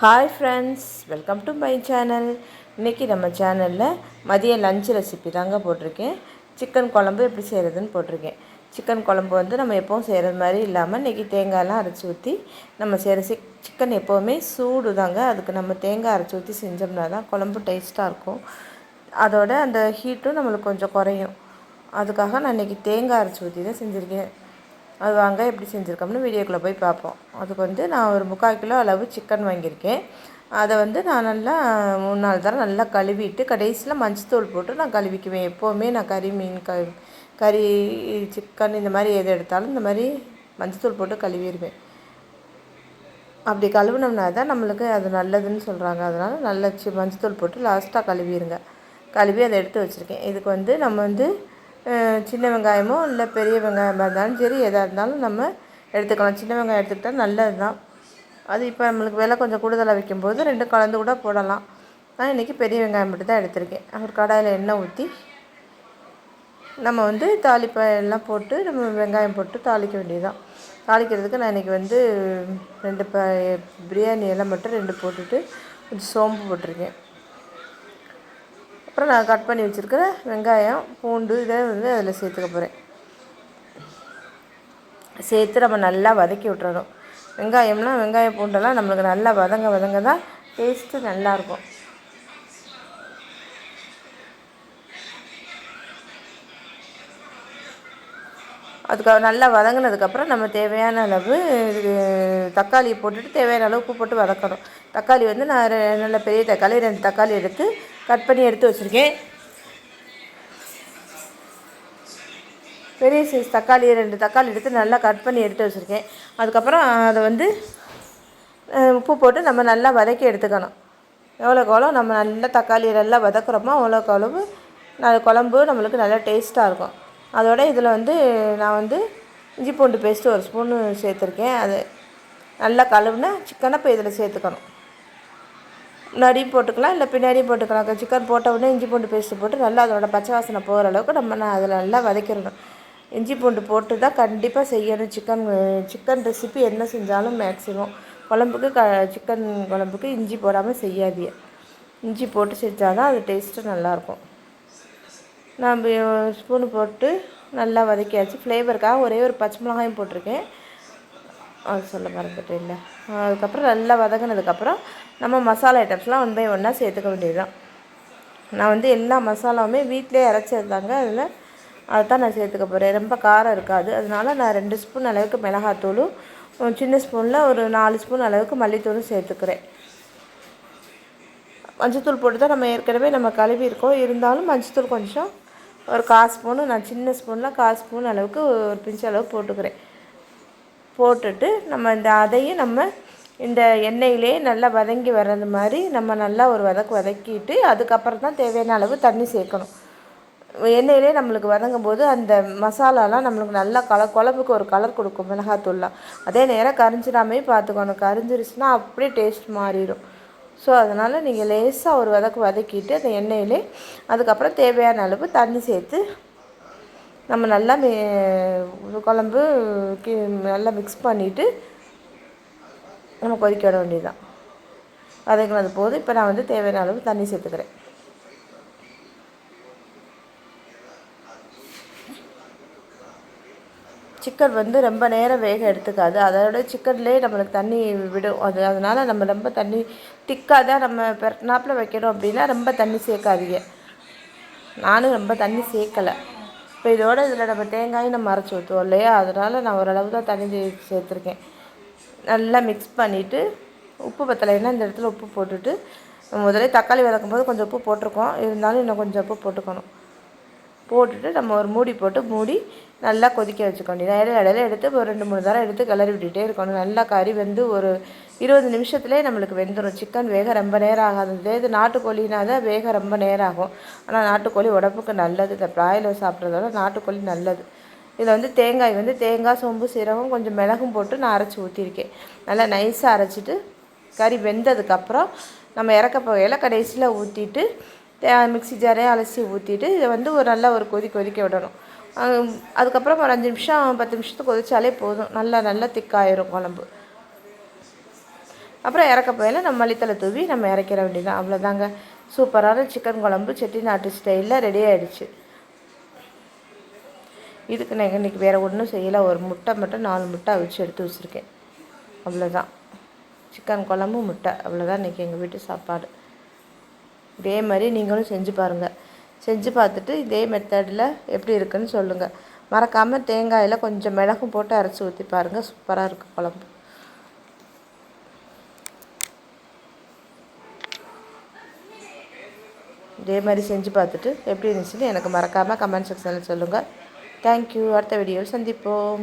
Hi friends, welcome to my channel. இன்றைக்கி நம்ம சேனலில் மதிய லஞ்ச் ரெசிபி தாங்க போட்டிருக்கேன். சிக்கன் குழம்பு எப்படி செய்கிறதுன்னு போட்டிருக்கேன். சிக்கன் குழம்பு வந்து நம்ம எப்போவும் செய்கிறது மாதிரி இல்லாமல் இன்றைக்கி தேங்காயெலாம் அரைச்சி ஊற்றி நம்ம செய்கிற சிக்கன் எப்போவுமே சூடு தாங்க. அதுக்கு நம்ம தேங்காய் அரைச்சி ஊற்றி செஞ்சோம்னா தான் குழம்பு டேஸ்ட்டாக இருக்கும். அதோட அந்த ஹீட்டும் நம்மளுக்கு கொஞ்சம் குறையும். அதுக்காக நான் இன்றைக்கி தேங்காய் அரைச்சி ஊற்றி தான் செஞ்சுருக்கேன். அது வாங்க எப்படி செஞ்சுருக்கோம்னு வீடியோக்குள்ளே போய் பார்ப்போம். அதுக்கு வந்து நான் ஒரு 3/4 கிலோ அளவு சிக்கன் வாங்கியிருக்கேன். அதை வந்து நான் நல்லா 3-4 தடவை நல்லா கழுவிட்டு கடைசியில் மஞ்சத்தூள் போட்டு நான் கழுவிக்குவேன். எப்போவுமே நான் கறி மீன் கறி சிக்கன் இந்த மாதிரி எது எடுத்தாலும் இந்த மாதிரி மஞ்சத்தூள் போட்டு கழுவிடுவேன். அப்படி கழுவினோம்னா தான் நம்மளுக்கு அது நல்லதுன்னு சொல்கிறாங்க. அதனால் நல்ல மஞ்சத்தூள் போட்டு லாஸ்ட்டாக கழுவிடுங்க. கழுவி அதை எடுத்து வச்சுருக்கேன். இதுக்கு வந்து நம்ம வந்து சின்ன வெங்காயமோ இல்லை பெரிய வெங்காயமாக இருந்தாலும் சரி, எதாக இருந்தாலும் நம்ம எடுத்துக்கலாம். சின்ன வெங்காயம் எடுத்துக்கிட்டால் நல்லது தான். அது இப்போ நம்மளுக்கு விலை கொஞ்சம் கூடுதலாக விற்கும்போது 2 கலந்து கூட போடலாம். நான் இன்றைக்கி பெரிய வெங்காயம் மட்டும் தான் எடுத்திருக்கேன். ஒரு கடாயில் எண்ணெய் ஊற்றி நம்ம வந்து எல்லாம் போட்டு நம்ம வெங்காயம் போட்டு தாளிக்க வேண்டியதுதான். தாளிக்கிறதுக்கு நான் இன்றைக்கி வந்து 2 பிரியாணி எல்லாம் மட்டும் 2 போட்டுட்டு கொஞ்சம் சோம்பு போட்டிருக்கேன். அப்புறம் நான் கட் பண்ணி வச்சுருக்கிற வெங்காயம் பூண்டு இதை வந்து அதில் சேர்த்துக்க போகிறேன். சேர்த்து நம்ம நல்லா வதக்கி விட்டுறணும். வெங்காயம் பூண்டெல்லாம் நம்மளுக்கு நல்லா வதங்க தான் டேஸ்ட்டு நல்லாயிருக்கும். அதுக்காக நல்லா வதங்கினதுக்கப்புறம் நம்ம தேவையான அளவு தக்காளியை போட்டுட்டு தேவையான அளவு உப்பு போட்டு வதக்கணும். தக்காளி வந்து நான் நல்ல பெரிய தக்காளி 2 தக்காளி எடுத்து கட் பண்ணி எடுத்து வச்சுருக்கேன். பெரிய சைஸ் தக்காளி 2 தக்காளி எடுத்து நல்லா கட் பண்ணி எடுத்து வச்சுருக்கேன். அதுக்கப்புறம் அதை வந்து உப்பு போட்டு நம்ம நல்லா வதக்கி எடுத்துக்கணும். எவ்வளோக்கு நம்ம நல்லா தக்காளி நல்லா வதக்குறோமோ அவ்வளோக்கு அளவு குழம்பு நம்மளுக்கு நல்லா டேஸ்ட்டாக இருக்கும். அதோட இதில் வந்து நான் வந்து இஞ்சி பூண்டு பேஸ்ட்டு 1 ஸ்பூனு சேர்த்துருக்கேன். அது நல்லா கழுவுனா சிக்கனை இப்போ இதில் சேர்த்துக்கணும். முன்னாடியும் போட்டுக்கலாம், இல்லை பின்னாடியும் போட்டுக்கலாம். சிக்கன் போட்ட உடனே இஞ்சி பூண்டு பேஸ்ட்டு போட்டு நல்லா அதோட பச்சை வாசனை போகிற அளவுக்கு நான் அதில் நல்லா வதக்கிடணும். இஞ்சி பூண்டு போட்டு தான் கண்டிப்பாக செய்யணும். சிக்கன் ரெசிபி என்ன செஞ்சாலும் மேக்ஸிமம் குழம்புக்கு சிக்கன் குழம்புக்கு இஞ்சி போடாமல் செய்யாதீங்க. இஞ்சி போட்டு செஞ்சால் தான் அது டேஸ்ட்டு நல்லாயிருக்கும். நான் ஸ்பூனு போட்டு நல்லா வதக்கியாச்சு. ஃப்ளேவருக்காக ஒரே ஒரு பச்சை மிளகாயும் போட்டிருக்கேன். அது சொல்ல மறந்துட்டேன் இல்லை. அதுக்கப்புறம் நல்லா வதங்கினதுக்கப்புறம் நம்ம மசாலா ஐட்டம்ஸ்லாம் 1 பை 1 சேர்த்துக்க வேண்டியது தான். நான் வந்து எல்லா மசாலாவுமே வீட்டிலே அரைச்சதுதாங்க. அதில் அதுதான் நான் சேர்த்துக்க போகிறேன். ரொம்ப காரம் இருக்காது. அதனால நான் 2 ஸ்பூன் அளவுக்கு மிளகாத்தூளும் சின்ன ஸ்பூனில் ஒரு 4 ஸ்பூன் அளவுக்கு மல்லித்தூளும் சேர்த்துக்கிறேன். மஞ்சத்தூள் போட்டு தான் நம்ம ஏற்கனவே கழுவி இருக்கோம். இருந்தாலும் மஞ்சத்தூள் கொஞ்சம் ஒரு 1/4 ஸ்பூனு, நான் சின்ன ஸ்பூனில் 1/4 ஸ்பூன் அளவுக்கு ஒரு பிஞ்சு அளவு போட்டுக்கிறேன். போட்டுட்டு அதையும் நம்ம இந்த எண்ணெயிலே நல்லா வதங்கி வர்றது மாதிரி நம்ம நல்லா ஒரு வதக்கிட்டு அதுக்கப்புறம் தான் தேவையான அளவு தண்ணி சேர்க்கணும். எண்ணெயிலே நம்மளுக்கு வதங்கும் போது அந்த மசாலாலாம் நம்மளுக்கு நல்லா குழம்புக்கு ஒரு கலர் கொடுக்கும் மிளகாத்தூள்லாம். அதே நேரம் கரிஞ்சிடாமே பார்த்துக்கணும். கரிஞ்சிருச்சுன்னா அப்படியே டேஸ்ட் மாறிடும். ஸோ அதனால் நீங்கள் லேசாக ஒரு வதக்கிட்டு அந்த எண்ணெயிலே அதுக்கப்புறம் தேவையான அளவு தண்ணி சேர்த்து நம்ம நல்லா குழம்பு நல்லா மிக்ஸ் பண்ணிவிட்டு நம்ம கொதிக்க விட வேண்டியதுதான். வதக்கினது போது இப்போ நான் வந்து தேவையான அளவு தண்ணி சேர்த்துக்கிறேன். சிக்கன் வந்து ரொம்ப நேரம் வேக எடுத்துக்காது. அதோட சிக்கன்லேயே நம்மளுக்கு தண்ணி விடும். அதனால் நம்ம ரொம்ப தண்ணி திக்காக தான் நம்ம பெரட்டினாப்பில் வைக்கணும். அப்படின்னா ரொம்ப தண்ணி சேர்க்காதீங்க. நானும் ரொம்ப தண்ணி சேர்க்கலை. இப்போ இதில் நம்ம தேங்காயும் நம்ம அரைச்சி ஊற்றுவோம் இல்லையா, அதனால் நான் ஓரளவு தான் தண்ணி சேர்த்துருக்கேன். நல்லா மிக்ஸ் பண்ணிவிட்டு உப்பு பத்தலைன்னா இந்த இடத்துல உப்பு போட்டுட்டு முதலே தக்காளி வதக்கும் போது கொஞ்சம் உப்பு போட்டிருக்கோம். இருந்தாலும் இன்னும் கொஞ்சம் உப்பு போட்டுக்கணும். போட்டுட்டு நம்ம ஒரு மூடி நல்லா கொதிக்க வச்சுக்க வேண்டியது. இடையில எடுத்து ஒரு 2-3 தடவை எடுத்து கிளறி விட்டுகிட்டே இருக்கணும். நல்லா கறி வந்து ஒரு 20 நிமிஷத்துலேயே நம்மளுக்கு வெந்துடும். சிக்கன் வேக ரொம்ப நேரம் ஆகாது. இது நாட்டுக்கோழினா தான் வேக ரொம்ப நேரம் ஆகும். ஆனால் நாட்டுக்கோழி உடம்புக்கு நல்லது. இந்த பிராய்லர் சாப்பிட்றதோட நாட்டுக்கோழி நல்லது. இதில் வந்து தேங்காய், சோம்பு, சீரகம், கொஞ்சம் மிளகும் போட்டு நான் அரைச்சி ஊற்றிருக்கேன். நல்லா நைஸாக அரைச்சிட்டு கறி வெந்ததுக்கப்புறம் நம்ம இறக்க போகையில் கடைசியில் ஊற்றிட்டு மிக்ஸி ஜாரே அலசி ஊற்றிட்டு இதை வந்து நல்ல ஒரு கொதிக்க விடணும். அதுக்கப்புறம் ஒரு 5 நிமிஷம் 10 நிமிஷத்துக்கு கொதித்தாலே போதும். நல்லா திக்காயிரும் குழம்பு. அப்புறம் இறக்க போயில் நம்ம மல்லித்தலை தூவி நம்ம இறக்கிற வேண்டியதான். அவ்வளோதாங்க. சூப்பரான சிக்கன் குழம்பு செட்டிநாட்டு ஸ்டைலில் ரெடி ஆகிடுச்சு. இதுக்கு நான் இன்றைக்கி வேறு ஒன்றும் செய்யலை. ஒரு முட்டை மட்டும் 4 முட்டை அவிச்சு எடுத்து வச்சுருக்கேன். அவ்வளோதான். சிக்கன் குழம்பு முட்டை அவ்வளோதான் இன்றைக்கி எங்கள் வீட்டு சாப்பாடு. இதே மாதிரி நீங்களும் செஞ்சு பாருங்கள். செஞ்சு பார்த்துட்டு இதே மெத்தடில் எப்படி இருக்குன்னு சொல்லுங்கள். மறக்காமல் தேங்காயில் கொஞ்சம் மிளகும் போட்டு அரைச்சி ஊற்றி பாருங்கள். சூப்பராக இருக்குது குழம்பு. இதே மாதிரி செஞ்சு பார்த்துட்டு எப்படி இருந்துச்சுன்னு எனக்கு மறக்காமல் கமெண்ட் செக்ஷனில் சொல்லுங்கள். தேங்க்யூ. அடுத்த வீடியோவில் சந்திப்போம்.